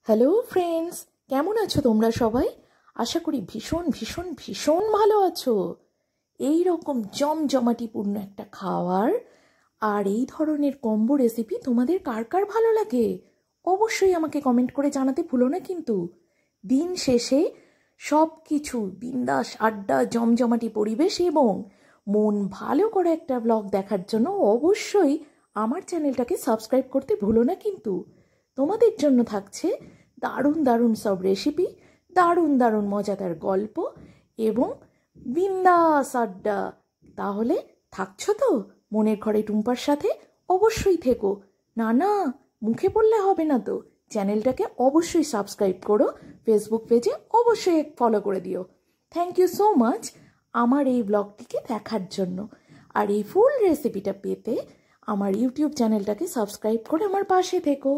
Hello friends, কেমন আছো তোমরা সবাই? আশা করি ভীষণ ভীষণ ভীষণ ভালো আছো। এই রকম জমজমাটিপূর্ণ একটা খাওয়ার আর এই ধরনের কম্বো রেসিপি তোমাদের কার কার ভালো লাগে অবশ্যই আমাকে কমেন্ট করে জানাতে ভুলো না কিন্তু। দিন শেষে সব কিছু বিন্দাস আড্ডা, জমজমাটি পরিবেশ এবং মন ভালো করে একটা ব্লগ দেখার জন্য অবশ্যই আমার চ্যানেলটাকে সাবস্ক্রাইব করতে ভুলো না কিন্তু। তোমাদের জন্য থাকছে দারুণ দারুণ সব রেসিপি, দারুণ দারুণ মজাদার গল্প এবং বিন্দাস আড্ডা। তাহলে থাকছো তো মনের ঘরে টুম্পার সাথে? অবশ্যই থেকো। না না, মুখে বললে হবে না তো। চ্যানেলটাকে অবশ্যই সাবস্ক্রাইব করো, ফেসবুক পেজে অবশ্যই ফলো করে দিও। থ্যাংক ইউ সো মাচ আমার এই ব্লগটিকে দেখার জন্য। আর এই ফুল রেসিপিটা পেতে আমার ইউটিউব চ্যানেলটাকে সাবস্ক্রাইব করে আমার পাশে থেকো।